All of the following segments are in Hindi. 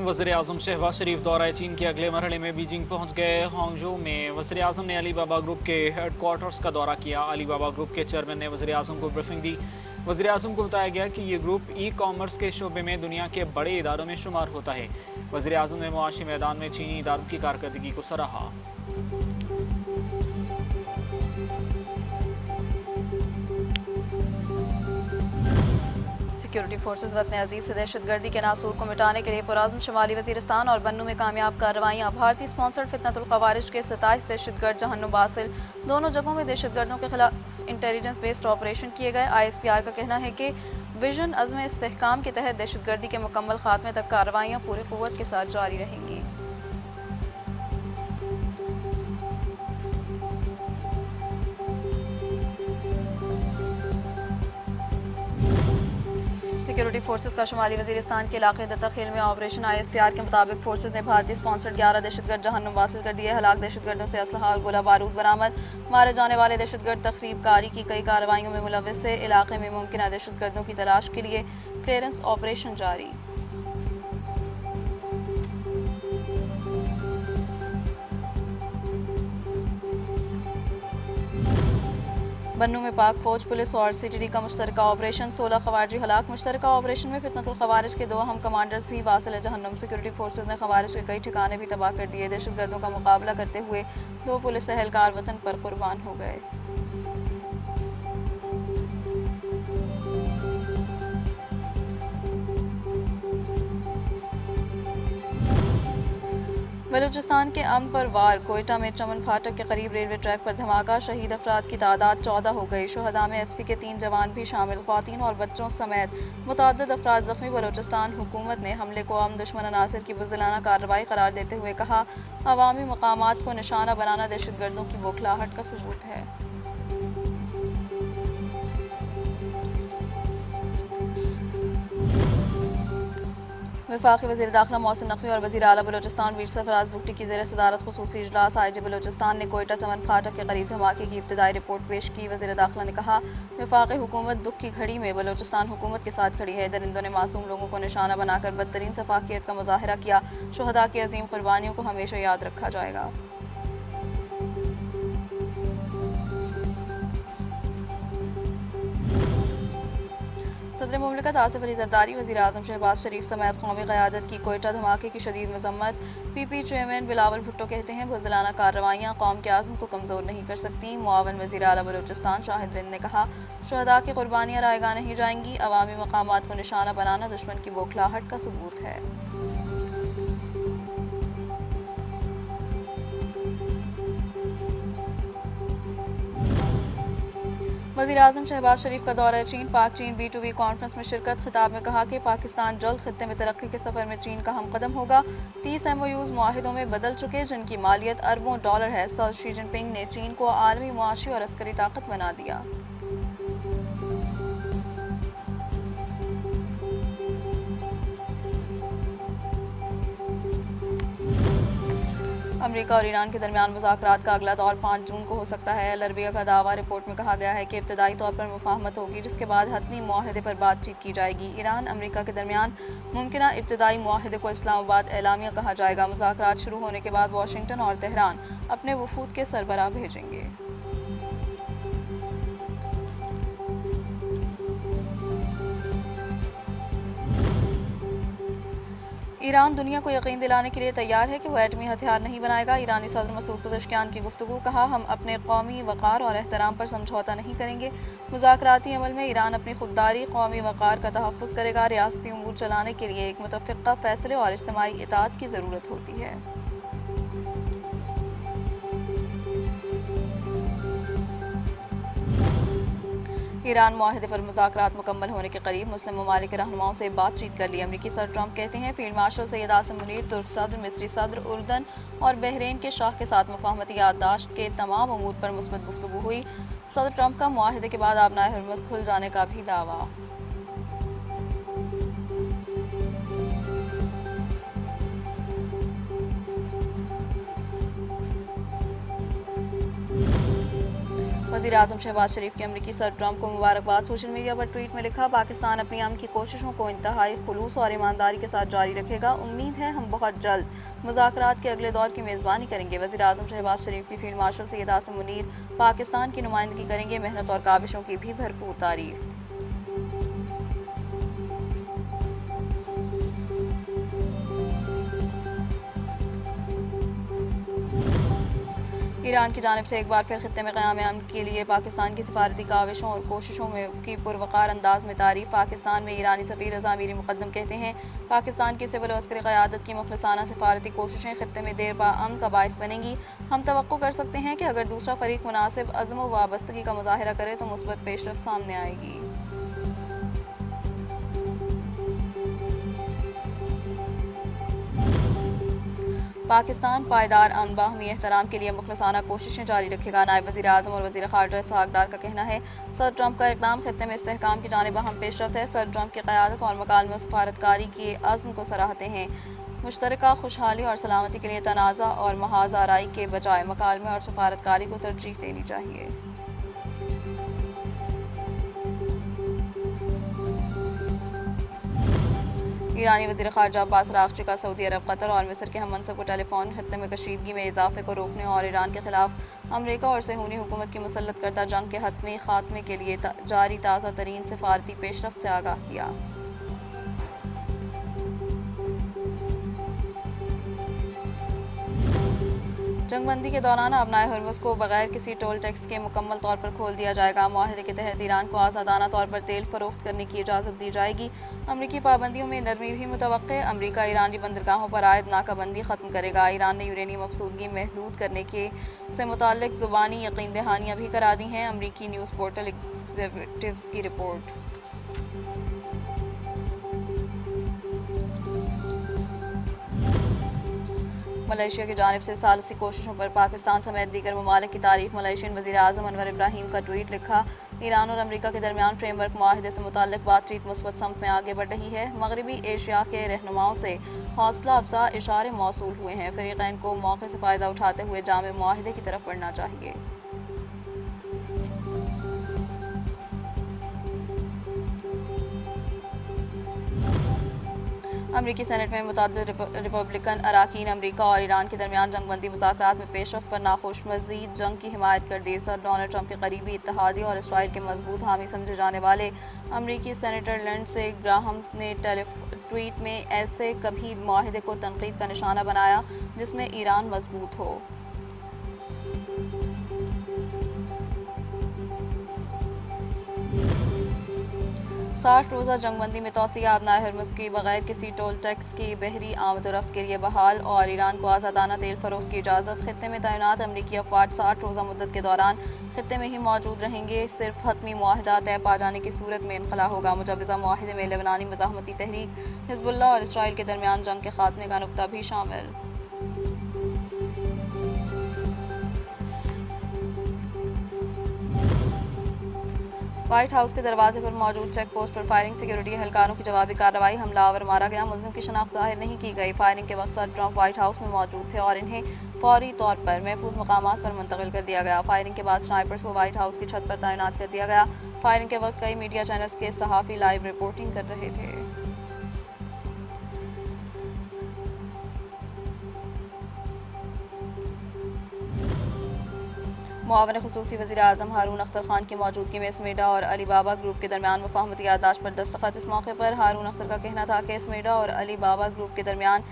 वज़ीर-ए-आज़म शहबाज शरीफ दौरा चीन के अगले मरहले में बीजिंग पहुँच गए। हांगझो में वज़ीर-ए-आज़म ने अलीबाबा ग्रुप के हेडक्वार्टर्स का दौरा किया। अलीबाबा ग्रुप के चेयरमैन ने वज़ीर-ए-आज़म को ब्रीफिंग दी। वज़ीर-ए-आज़म को बताया गया कि ये ग्रुप ई-कॉमर्स के शोबे में दुनिया के बड़े इदारों में शुमार होता है। वज़ीर-ए-आज़म ने मुआशी मैदान में चीनी इदारों की कारकर्दगी को सराहा। सिक्योरिटी फोर्सेज वतन अजीज से दहशतगर्दी के नासूर को मिटाने के लिए पुराज़म शुमाली वज़ीरिस्तान और बन्नू में कामयाब कार्रवाइयाँ। भारतीय स्पॉन्सर्ड फितनतुल ख़वारिज के 27 दहशतगर्द जहन्नुम बासिल। दोनों जगहों में दहशतगर्दों के खिलाफ इंटेलिजेंस बेस्ड ऑपरेशन किए गए। ISPR का कहना है कि विजन अज़्म इस्तेहकाम के तहत दहशतगर्दी के मुकम्मल खात्मे तक कार्रवाइयाँ पूरी क़ुव्वत के साथ जारी रहेंगी। सिक्योरिटी फोर्सेज का शुमाली वज़ीरिस्तान के इलाके दत्ताखेल में ऑपरेशन। ISPR के मुताबिक फोर्सेज ने भारतीय स्पॉन्सर्ड 11 दहशतगर्द जहन्नुम हासिल कर दिए। हलाक दहशतगर्दों से असलहा और गोला बारूद बरामद। मारे जाने वाले दहशतगर्द तखरीबकारी की कई कार्रवाइयों में मुलव्विस थे। इलाके में मुमकिन दहशतगर्दों की तलाश के लिए क्लियरेंस ऑपरेशन जारी। बन्नू में पाक फौज, पुलिस और CTD का मुश्तरका ऑपरेशन। 16 खवारिजी हलाक। मुश्तरका ऑपरेशन में फितनतुल ख़वारिज के 2 अहम कमांडर्स भी वासिल जहन्नुम। सिक्योरिटी फोर्सेज ने खवारिज के कई ठिकाने भी तबाह कर दिए। दहशतगर्दों का मुकाबला करते हुए 2 पुलिस एहलकार वतन पर कुर्बान हो गए। बलूचिस्तान के अमन पर वार। कोयटा में चमन फाटक के करीब रेलवे ट्रैक पर धमाका। शहीद अफराद की तादाद 14 हो गई। शुहदा में FC के 3 जवान भी शामिल। ख्वातीन और बच्चों समेत मुतअद्दिद अफराद जख्मी। बलूचिस्तान हुकूमत ने हमले को अमन दुश्मन अनासर की बुज़दिलाना कार्रवाई करार देते हुए कहा, अवामी मकामात को निशाना बनाना दहशतगर्दों की बौखलाहट का सबूत है। वफाकी वज़ीर दाखिला मोहसिन नकवी और वज़ीर आला बलूचिस्तान मीर सरफराज भुट्टी की ज़ेर सदारत खुसूसी इजलास। IG बलूचिस्तान ने कोयटा चमन फाटक के करीब धमाके की इब्तदाई रिपोर्ट पेश की। वज़ीर दाखिला ने कहा, वफाकी हुकूमत दुख की घड़ी में बलूचिस्तान हुकूमत के साथ खड़ी है। दरिंदों ने मासूम लोगों को निशाना बनाकर बदतरीन सफाकियत का मुजाहरा किया। शुहदा की अजीम कुर्बानियों को हमेशा याद रखा जाएगा। सदर मुमलिकत आसिफ अली जरदारी, वज़ीर आज़म शहबाज शरीफ समेत कौमी क़यादत की कोयटा धमाके की शदीद मज़म्मत। PP चेयरमैन बिलावल भुट्टो कहते हैं, बुज़दिलाना कार्रवाइयाँ कौम के आज़म को कमज़ोर नहीं कर सकती। मुआवन वज़ीर आला बलूचिस्तान शाहिद रिंद ने कहा, शुहदा की कुर्बानियाँ रायगा नहीं जाएंगी। अवामी मकामात को निशाना बनाना दुश्मन की बौखलाहट का सबूत है। वज़ीर आज़म शहबाज शरीफ का दौरा चीन। पाक चीन B2B कॉन्फ्रेंस में शिरकत। खिताब में कहा कि पाकिस्तान जल्द खित्ते में तरक्की के सफ़र में चीन का हम कदम होगा। 30 MOUs मुआहिदों में बदल चुके जिनकी मालियत अरबों डॉलर है। सदर शी जिनपिंग ने चीन को आलमी मुआशी और अस्करी ताकत बना दिया। अमेरिका और ईरान के दरमियान मुज़ाकरात का अगला दौर 5 जून को हो सकता है। अल अरबिया का दावा। रिपोर्ट में कहा गया है कि इब्तदाई तौर पर मुफाहमत होगी, जिसके बाद हतमी मुआहदे पर बातचीत की जाएगी। ईरान अमेरिका के दरमियान मुमकिना इब्तदाई मुआहदे को इस्लामाबाद एलामिया कहा जाएगा। मुज़ाकरात शुरू होने के बाद वाशिंगटन और तेहरान अपने वफूद के सरबराह भेजेंगे। ईरान दुनिया को यकीन दिलाने के लिए तैयार है कि वह एटमी हथियार नहीं बनाएगा। ईरानी सदर मसूद पज़ेश्कियान की गुफ्तगू। कहा, हम अपने कौमी वक़ार और एहतराम पर समझौता नहीं करेंगे। मुज़ाकराती अमल में ईरान अपनी खुददारी, कौमी वक़ार का तहफ़्फ़ुज़ करेगा। रियासती उमूर चलाने के लिए एक मुतफ़िक़ा फ़ैसले और इज्तिमाई इताअत की ज़रूरत होती है। ईरान मुआहदे पर मुज़ाकरात मुकम्मल होने के करीब मुस्लिम ममालिक के रहनुमाओं से बातचीत कर ली। अमरीकी सदर ट्रंप कहते हैं, फील्ड मार्शल सैयद आसिम मुनीर, तुर्क सदर, मिस्री सदर, उर्दन और बहरीन के शाह के साथ मुफाहमती याददाश्त के तमाम अमूर पर मुस्बत गुफ्तगू हुई। सदर ट्रंप का मुआहदे के बाद आबनाए हरमुज़ खुल जाने का भी दावा। वज़ीर आज़म शहबाज शरीफ के अमरीकी सदर ट्रंप को मुबारकबाद। सोशल मीडिया पर ट्वीट में लिखा, पाकिस्तान अपनी अमन की कोशिशों को इंतहाई खुलूस और ईमानदारी के साथ जारी रखेगा। उम्मीद है हम बहुत जल्द मुज़ाकरात के अगले दौर की मेज़बानी करेंगे। वज़ीर आज़म शहबाज शरीफ की फील्ड मार्शल सैयद आसिम मुनीर पाकिस्तान की नुमाइंदगी करेंगे। मेहनत और काविशों की भी भरपूर तारीफ। ईरान की जानिब से एक बार फिर खित्ते में क़याम अमन के लिए पाकिस्तान की सिफारती काविशों और कोशिशों में की पुरवकार अंदाज में तारीफ। पाकिस्तान में ईरानी सफ़ीर रज़ा मीरी मुक़द्दम कहते हैं, पाकिस्तान की सिविल और अस्करी क़यादत की मुखलसाना सिफारती कोशिशें खित्ते में देर पा अमन का बाइस बनेंगी। हम तवक्को कर सकते हैं कि अगर दूसरा फरीक मुनासिब अज़्म व वाबस्तगी का मुज़ाहिरा करे तो मुस्बत पेशरफ़्त सामने आएगी। पाकिस्तान पायदार अमन बाहमी एहतराम के लिए मुखलसाना कोशिशें जारी रखेगा। नायब वज़ीर आज़म और वज़ीर ख़ारजा इसहाक़ डार का कहना है, सदर ट्रंप का इक़दाम खित्ते में इस्तेहकाम की जानिब अहम पेशरफ्त है। सदर ट्रंप की क़यादत और मकालमे और सफारतकारी के अज़्म को सराहते हैं। मुश्तरका खुशहाली और सलामती के लिए तनाज़ा और महाज आराई के बजाय मकालमे और सफारतकारी को तरजीह देनी चाहिए। ईरानी वज़ीर ख़ारजा अब्बास अराग़ची का सऊदी अरब, कतर और मिस्र के हम मनसब को टेलीफोन खित्ते में कशीदगी में इजाफे को रोकने और ईरान के खिलाफ अमरीका और सहूनी हुकूमत की मुसल्लत करदा जंग के हतमी खात्मे के लिए जारी ताज़ा तरीन सिफारती पेशरफ्त से आगाह किया। जंगबंदी के दौरान अबनाए हुर्मुज़ को बगैर किसी टोल टैक्स के मुकम्मल तौर पर खोल दिया जाएगा। मुआहदे के तहत ईरान को आज़ादाना तौर पर तेल फरोख्त करने की इजाज़त दी जाएगी। अमरीकी पाबंदियों में नरमी भी मुतवक्के। अमरीका ईरानी बंदरगाहों पर आयद नाकाबंदी ख़त्म करेगा। ईरान ने यूरेनियम अफसूदगी महदूद करने के से मुताल्लिक़ ज़ुबानी यकीन दहानियाँ भी करा दी हैं। अमरीकी न्यूज़ पोर्टल एग्ज़ेक्टिव्स की रिपोर्ट। मलेशिया की जानिब से सालसी कोशिशों पर पाकिस्तान समेत दीगर ममालिक की तारीफ। मलेशियन वज़ीर आज़म अनवर इब्राहीम का ट्वीट लिखा, ईरान और अमरीका के दरमियान फ्रेमवर्क मुआहदे से मुताल्लिक़ बातचीत मुस्बत समत में आगे बढ़ रही है। मगरबी एशिया के रहनुमाओं से हौसला अफजा इशारे मौसूल हुए हैं। फ़रीक़ैन को मौके से फ़ायदा उठाते हुए जामे मुआहदे की तरफ बढ़ना चाहिए। अमरीकी सेनेट में मुतअद्दिद रिपब्लिकन अराकीन अमरीका और ईरान के दरमियान जंगबंदी मुज़ाकरात में पेशरफ्त पर नाखुश। मज़ीद जंग की हिमायत कर दी। सदर डोनाल्ड ट्रंप के करीबी इत्तेहादी और इसराइल के मजबूत हामी समझे जाने वाले अमरीकी सेनेटर लिंडसे ग्राहम ने ट्वीट में ऐसे कभी मुआहदे को तनकीद का निशाना बनाया जिसमें ईरान मजबूत हो। साठ रोज़ा जंगबंदी में तौसिया अबनाए हुर्मुज़ की बगैर किसी टोल टैक्स की बहरी आमदोरफ्त के लिए बहाल और ईरान को आज़ादाना तेल फरोख्त की इजाज़त। खित्ते में तैनात अमरीकी अफवाज 60 रोज़ा मुद्दत के दौरान खित्ते में ही मौजूद रहेंगे। सिर्फ हतमी मुआहदा तय पा जाने की सूरत में इनखला होगा। मुजवज़ा मुआहदे में लेबनानी मज़ाहमती तहरीक, हिज़्बुल्लाह और इसराइल के दरमियान जंग के खात्मे का नुक्ता भी शामिल। व्हाइट हाउस के दरवाजे पर मौजूद चेक पोस्ट पर फायरिंग। सिक्योरिटी एहलकारों की जवाबी कार्रवाई। हमलावर मारा गया। मुलजिम की शनाख्त जाहिर नहीं की गई। फायरिंग के वक्त सदर ट्रंप व्हाइट हाउस में मौजूद थे और इन्हें फौरी तौर पर महफूज मकामात पर मुंतकिल कर दिया गया। फायरिंग के बाद स्नाइपर्स को व्हाइट हाउस की छत पर तैनात कर दिया गया। फायरिंग के वक्त कई मीडिया चैनल्स के सहाफ़ी लाइव रिपोर्टिंग कर रहे थे। मुआवन ख़ुसूसी वज़ीर आज़म हारून अख्तर खान की मौजूदगी में स्मेडा और अली बाबा ग्रुप के दरमियान मुफ़ाहमती याददाश्त पर दस्तखत। इस मौके पर हारून अख्तर का कहना था कि स्मेडा और अली बाबा ग्रुप के दरमियान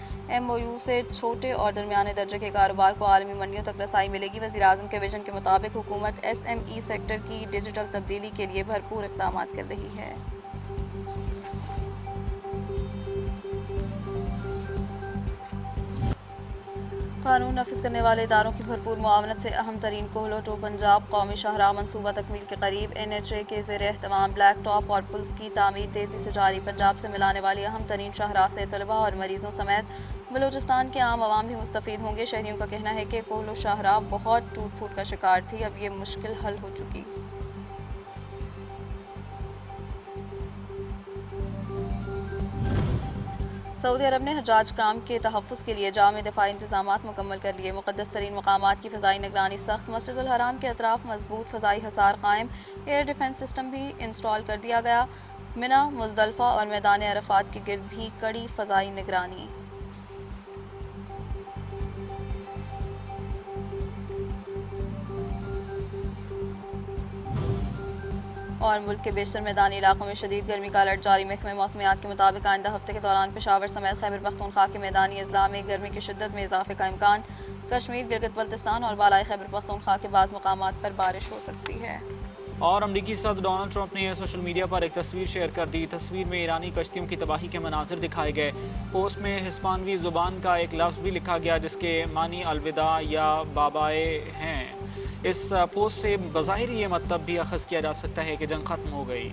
MOU से छोटे और दरमियाने दर्जे के कारोबार को आलमी मंडियों तक रसाई मिलेगी। वज़ीर आज़म के विजन के मुताबिक हुकूमत SME सेक्टर की डिजिटल तब्दीली के लिए भरपूर इक़दाम कर रही है। कानून नफिज करने वाले इदारों की भरपूर मुआवनत से अहम तरीन कोहलो टू पंजाब कौमी शाहराह मनसूबा तकमील के करीब। NHA के ज़ेर एहतमाम ब्लैक टॉप और पुल्स की तामीर तेज़ी से जारी। पंजाब से मिलाने वाली अहम तरीन शाहराह से तलबा और मरीजों समेत बलूचिस्तान के आम आवाम भी मुस्तफ़ीद होंगे। शहरियों का कहना है कि कोहलो शाहराह बहुत टूट फूट का शिकार थी, अब ये मुश्किल हल हो चुकी। सऊदी अरब ने हजाज कराम के तहफ़्फ़ुज़ के लिए जामे दिफाई इंतज़ामात मुकम्मल कर लिए। मुक़द्दस तरीन मकामात की फ़ज़ाई निगरानी सख्त, मस्जिदुल हराम के अतराफ़ मजबूत फ़ज़ाई हसार कायम, एयर डिफेंस सिस्टम भी इंस्टॉल कर दिया गया। मिना, मुज़दलिफ़ा और मैदान अरफ़ात के गिर्द भी कड़ी फ़ज़ाई निगरानी। और मुल्क के बेशतर मैदानी इलाकों में शदीद गर्मी का अलर्ट जारी। महकमे मौसमियात के मुताबिक आइंदा हफ्ते के दौरान पेशावर समेत खैबर पख्तूनख्वा के मैदानी अजला में गर्मी की शिद्दत में इजाफे का इम्कान। कश्मीर, गिलगित बल्तिस्तान और बालाई खैबर पख्तूनख्वा के बाज़ मकामात पर बारिश हो सकती है। और अमरीकी सदर डोनाल्ड ट्रंप ने सोशल मीडिया पर एक तस्वीर शेयर कर दी। तस्वीर में ईरानी कश्तियों की तबाही के मनाजिर दिखाए गए। पोस्ट में हिस्पानवी ज़ुबान का एक लफ्ज़ भी लिखा गया जिसके मानी अलविदा या बाबाए हैं। इस पोस्ट से बज़ाहिर ये मतलब भी अखज़ किया जा सकता है कि जंग ख़त्म हो गई।